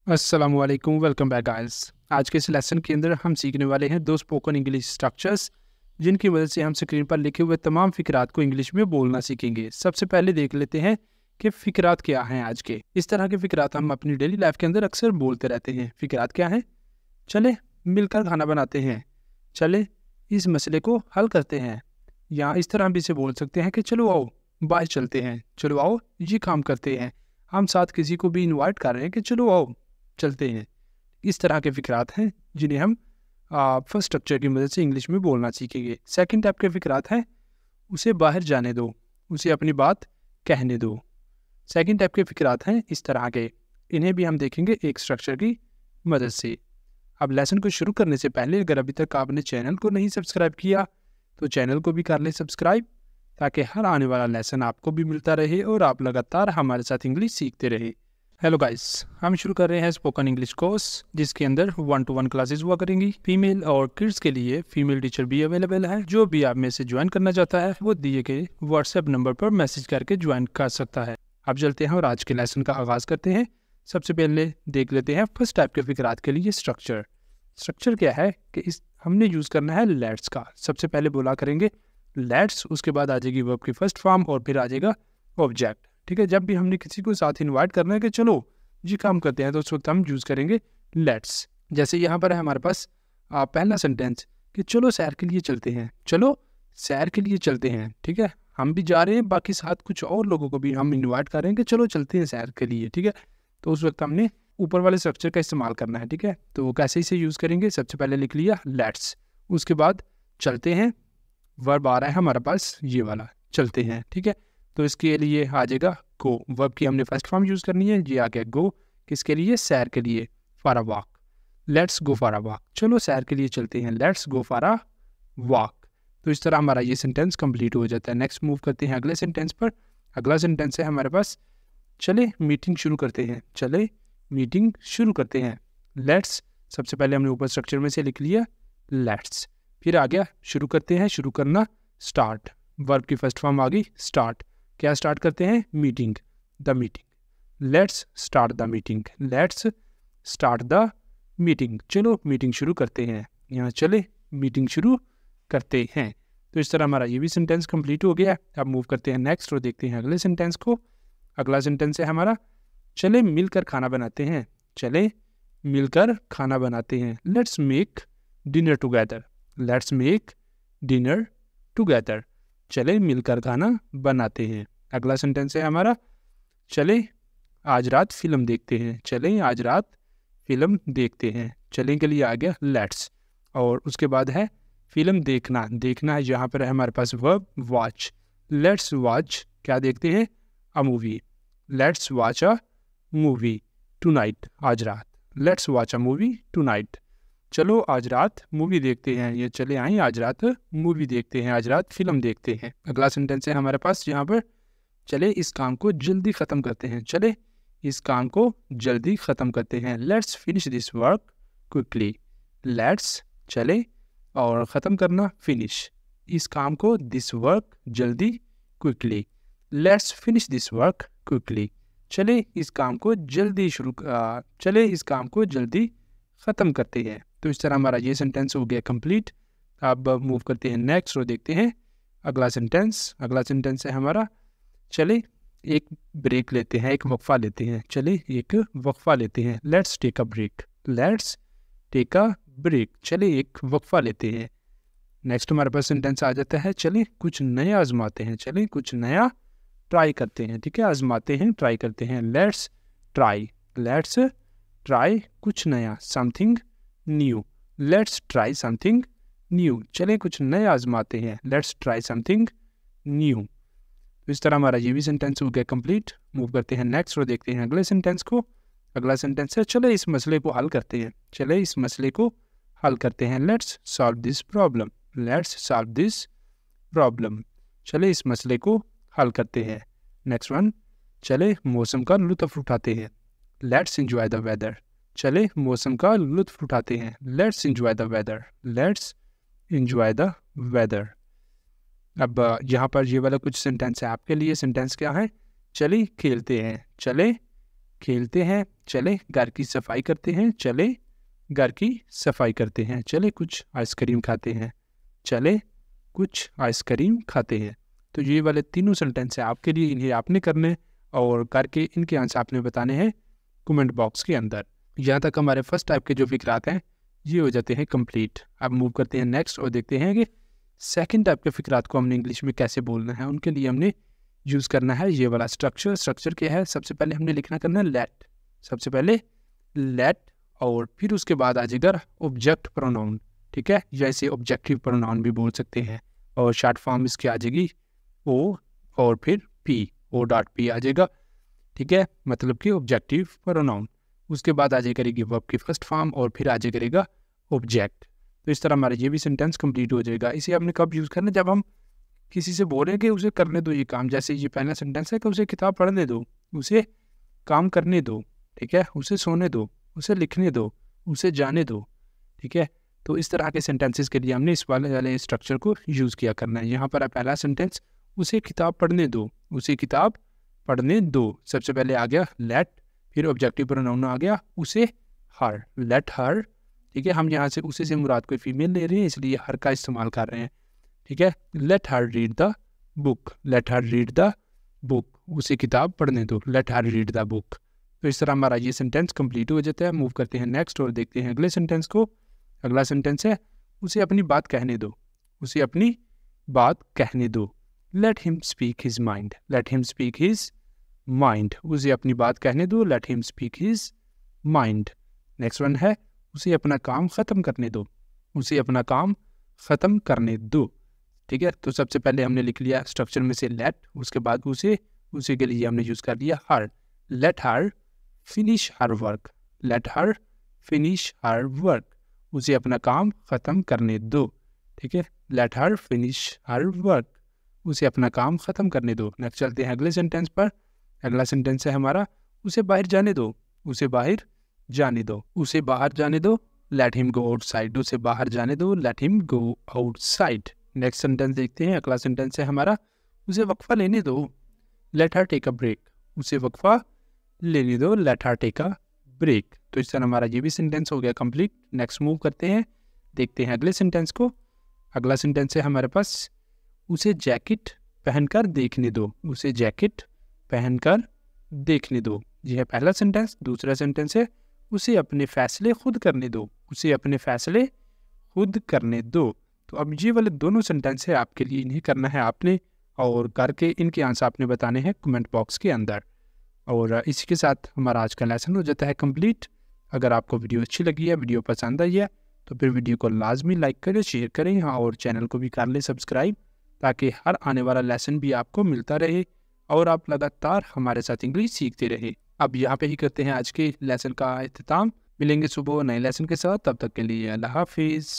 अस्सलामुअलैकुम, welcome back guys. आज के इस लेसन के अंदर हम सीखने वाले हैं दो स्पोकन इंग्लिश स्ट्रक्चर्स जिनकी मदद से हम स्क्रीन पर लिखे हुए तमाम फिक्रात को इंग्लिश में बोलना सीखेंगे। सबसे पहले देख लेते हैं कि फिक्रात क्या हैं आज के। इस तरह के फिक्रात हम अपनी डेली लाइफ के अंदर अक्सर बोलते रहते हैं। फिक्रात क्या हैं? चले मिलकर खाना बनाते हैं, चले इस मसले को हल करते हैं, या इस तरह भी इसे बोल सकते हैं कि चलो आओ बाहर चलते हैं, चलो आओ ये काम करते हैं। हम साथ किसी को भी इनवाइट कर रहे हैं कि चलो आओ चलते हैं। इस तरह के फिक्रात हैं जिन्हें हम फर्स्ट स्ट्रक्चर की मदद से इंग्लिश में बोलना सीखेंगे। सेकंड टाइप के फिक्रात हैं उसे बाहर जाने दो, उसे अपनी बात कहने दो। सेकंड टाइप के फिक्रात हैं इस तरह के, इन्हें भी हम देखेंगे एक स्ट्रक्चर की मदद से। अब लेसन को शुरू करने से पहले अगर अभी तक आपने चैनल को नहीं सब्सक्राइब किया तो चैनल को भी कर लें सब्सक्राइब, ताकि हर आने वाला लेसन आपको भी मिलता रहे और आप लगातार हमारे साथ इंग्लिश सीखते रहे। हेलो गाइस, हम शुरू कर रहे हैं स्पोकन इंग्लिश कोर्स जिसके अंदर 1-to-1 क्लासेस हुआ करेंगी। फीमेल और किड्स के लिए फीमेल टीचर भी अवेलेबल है। जो भी आप में से ज्वाइन करना चाहता है वो दिए गए व्हाट्सएप नंबर पर मैसेज करके ज्वाइन कर सकता है। अब चलते हैं और आज के लेसन का आगाज करते हैं। सबसे पहले देख लेते हैं फर्स्ट टाइप के फिक्रात के लिए स्ट्रक्चर। स्ट्रक्चर क्या है कि हमने यूज करना है लेट्स का। सबसे पहले बोला करेंगे लेट्स, उसके बाद आ जाएगी वर्ब की फर्स्ट फॉर्म और फिर आ जाएगा ऑब्जेक्ट। ठीक है, जब भी हमने किसी को साथ इनवाइट करना है कि चलो जी काम करते हैं तो उस वक्त हम यूज़ करेंगे लेट्स। जैसे यहाँ पर है हमारे पास पहला सेंटेंस कि चलो सैर के लिए चलते हैं, चलो सैर के लिए चलते हैं। ठीक है, हम भी जा रहे हैं, बाकी साथ कुछ और लोगों को भी हम इनवाइट कर रहे हैं कि चलो चलते हैं सैर के लिए। ठीक है, तो उस वक्त हमने ऊपर वाले स्ट्रक्चर का इस्तेमाल करना है। ठीक है, तो कैसे इसे यूज़ करेंगे? सबसे पहले लिख लिया लेट्स, उसके बाद चलते हैं, वर्ब आ रहा है हमारे पास ये वाला चलते हैं। ठीक है, तो इसके लिए आ जाएगा गो, वर्ब की हमने फर्स्ट फॉर्म यूज़ करनी है, ये आ गया गो। किसके लिए? सैर के लिए, for a walk. Let's go for a walk, चलो सैर के लिए चलते हैं, let's go for a walk. तो इस तरह हमारा ये सेंटेंस कंप्लीट हो जाता है। नेक्स्ट मूव करते हैं अगले सेंटेंस पर। अगला सेंटेंस है हमारे पास चले मीटिंग शुरू करते हैं, चले मीटिंग शुरू करते हैं। लेट्स, सबसे पहले हमने ऊपर स्ट्रक्चर में से लिख लिया लेट्स, फिर आ गया शुरू करते हैं, शुरू करना स्टार्ट, वर्ब की फर्स्ट फॉर्म आ गई स्टार्ट। क्या स्टार्ट करते हैं? Meeting, the meeting. Let's start the meeting, let's start the meeting, चलो मीटिंग शुरू करते हैं, यहाँ चले मीटिंग शुरू करते हैं। तो इस तरह हमारा ये भी सेंटेंस कंप्लीट हो गया। अब मूव करते हैं नेक्स्ट और देखते हैं अगले सेंटेंस को। अगला सेंटेंस है हमारा चले मिलकर खाना बनाते हैं, चले मिलकर खाना बनाते हैं। Let's make dinner together, let's make dinner together, चले मिलकर खाना बनाते हैं। अगला सेंटेंस है हमारा चले आज रात फिल्म देखते हैं, चले आज रात फिल्म देखते हैं। चले के लिए आ गया लेट्स, और उसके बाद है फिल्म देखना, देखना है यहाँ पर है हमारे पास वर्ब वॉच। लेट्स वॉच, क्या देखते हैं? A movie, let's watch a movie tonight, आज रात, let's watch a movie tonight, चलो आज रात मूवी देखते हैं, ये चले आए आज रात मूवी देखते हैं, आज रात फिल्म देखते हैं। अगला सेंटेंस है हमारे पास यहाँ पर चले इस काम को जल्दी ख़त्म करते हैं, चले इस काम को जल्दी ख़त्म करते हैं। Let's finish this work quickly, let's चले और ख़त्म करना फिनिश, इस काम को दिस वर्क जल्दी quickly, let's finish this work quickly, चले इस काम को जल्दी चले इस काम को जल्दी ख़त्म करते हैं। तो इस तरह हमारा ये सेंटेंस हो गया कंप्लीट। अब मूव करते हैं नेक्स्ट और देखते हैं अगला सेंटेंस। अगला सेंटेंस है हमारा चले एक ब्रेक लेते हैं, एक वक्फा लेते हैं, चले एक वक्फा लेते हैं। Let's take a break, let's take a break, चले एक वक्फा लेते हैं। नेक्स्ट हमारे पास सेंटेंस आ जाता है चले कुछ नया आजमाते हैं, चले कुछ नया ट्राई करते हैं। ठीक है, आजमाते हैं, ट्राई करते हैं। लेट्स ट्राई, लेट्स ट्राई कुछ नया, something new, let's try something new, चले कुछ नया आजमाते हैं, लेट्स ट्राई समथिंग न्यू। तो इस तरह हमारा ये भी सेंटेंस हो गया कंप्लीट। मूव करते हैं नेक्स्ट और देखते हैं अगले सेंटेंस को। अगला सेंटेंस है चले इस मसले को हल करते हैं, चले इस मसले को हल करते हैं। Let's solve this problem, let's solve this problem, चले इस मसले को हल करते हैं। नेक्स्ट वन, चले मौसम का लुत्फ़ उठाते हैं, लेट्स एंजॉय द वेदर, चले मौसम का लुत्फ़ उठाते हैं, let's enjoy the weather, let's enjoy the weather. अब यहाँ पर ये वाला कुछ सेंटेंस है आपके लिए। सेंटेंस क्या है? चले खेलते हैं, चले खेलते हैं, चले घर की सफाई करते हैं, चले घर की सफाई करते हैं, चले कुछ आइसक्रीम खाते हैं, चले कुछ आइसक्रीम खाते हैं। तो ये वाले तीनों सेंटेंस हैं आपके लिए, इन्हें आपने करने और करके इनके आंसर आपने बताने हैं कमेंट बॉक्स के अंदर। यहाँ तक हमारे फर्स्ट टाइप के जो फिक्रात हैं ये हो जाते हैं कंप्लीट। अब मूव करते हैं नेक्स्ट और देखते हैं कि सेकंड टाइप के फिक्रात को हमने इंग्लिश में कैसे बोलना है। उनके लिए हमने यूज़ करना है ये वाला स्ट्रक्चर। स्ट्रक्चर क्या है, सबसे पहले हमने लिखना करना है लेट, सबसे पहले लेट और फिर उसके बाद आ जाएगा ऑब्जेक्ट प्रोनाउन, ठीक है, जैसे ऑब्जेक्टिव प्रोनाउन भी बोल सकते हैं। और शॉर्ट फॉर्म इसकी आ जाएगी ओ और फिर पी, ओ डॉट पी आ जाएगा, ठीक है, मतलब कि ऑब्जेक्टिव प्रोनाउन। उसके बाद आ जाए करेगी वर्ब की फर्स्ट फॉर्म और फिर आ जाए करेगा ऑब्जेक्ट। तो इस तरह हमारा ये भी सेंटेंस कंप्लीट हो जाएगा। इसे हमने कब यूज़ करना है, जब हम किसी से बोल रहे हैं कि उसे करने दो ये काम। जैसे ये पहला सेंटेंस है कि उसे किताब पढ़ने दो, उसे काम करने दो, ठीक है, उसे सोने दो, उसे लिखने दो, उसे जाने दो, ठीक है। तो इस तरह के सेंटेंसेस के लिए हमने इस वाले स्ट्रक्चर को यूज़ किया करना है। यहाँ पर पहला सेंटेंस उसे किताब पढ़ने दो, उसे किताब पढ़ने दो, सबसे पहले आ गया लेट, फिर ऑब्जेक्टिव प्रोनाउन आ गया उसे हर, लेट हर, ठीक है। हम यहाँ से उसे से मुराद कोई फीमेल ले रहे हैं इसलिए हर का इस्तेमाल कर रहे हैं, ठीक है। Let her read the book, let her read the book, उसे किताब पढ़ने दो, let her read the book. तो इस तरह हमारा ये सेंटेंस कंप्लीट हो जाता है। मूव करते हैं नेक्स्ट और देखते हैं अगले सेंटेंस को। अगला सेंटेंस है उसे अपनी बात कहने दो, उसे अपनी बात कहने दो, let him speak his mind, let him speak his mind, उसे अपनी बात कहने दो, let him speak his mind. Next one है उसे अपना काम ख़त्म करने दो, उसे अपना काम ख़त्म करने दो, ठीक है। तो सबसे पहले हमने लिख लिया स्ट्रक्चर में से लेट, उसके बाद उसे के लिए हमने यूज़ कर लिया her, let her finish her work, let her finish her work, उसे अपना काम ख़त्म करने दो, ठीक है, let her finish her work, उसे अपना काम ख़त्म करने दो। नेक्स्ट चलते हैं अगले सेंटेंस पर। अगला सेंटेंस है हमारा उसे बाहर जाने दो, उसे बाहर जाने दो, उसे बाहर जाने दो, लेट हिम गो आउटसाइड, उसे बाहर जाने दो, let him go outside. Next sentence देखते हैं। अगला सेंटेंस है हमारा उसे वक्फा लेने दो, let her take a break, उसे वक्फा लेने दो, let her take a break. तो इस तरह हमारा ये भी सेंटेंस हो गया कंप्लीट। नेक्स्ट मूव करते हैं, देखते हैं अगले सेंटेंस को। अगला सेंटेंस है हमारे पास उसे जैकेट पहनकर देखने दो, उसे जैकेट पहनकर देखने दो। यह है पहला सेंटेंस। दूसरा सेंटेंस है उसे अपने फैसले खुद करने दो, उसे अपने फैसले खुद करने दो। तो अब ये वाले दोनों सेंटेंस है आपके लिए, इन्हें करना है आपने और करके इनके आंसर आपने बताने हैं कमेंट बॉक्स के अंदर। और इसी के साथ हमारा आज का लेसन हो जाता है कंप्लीट। अगर आपको वीडियो अच्छी लगी है, वीडियो पसंद आई है, तो फिर वीडियो को लाजमी लाइक करें, शेयर करें, हाँ, और चैनल को भी कर लें सब्सक्राइब, ताकि हर आने वाला लेसन भी आपको मिलता रहे और आप लगातार हमारे साथ इंग्लिश सीखते रहे। अब यहाँ पे ही करते हैं आज के लेसन का इख्तिताम। मिलेंगे सुबह नए लेसन के साथ, तब तक के लिए अल्लाह हाफिज़।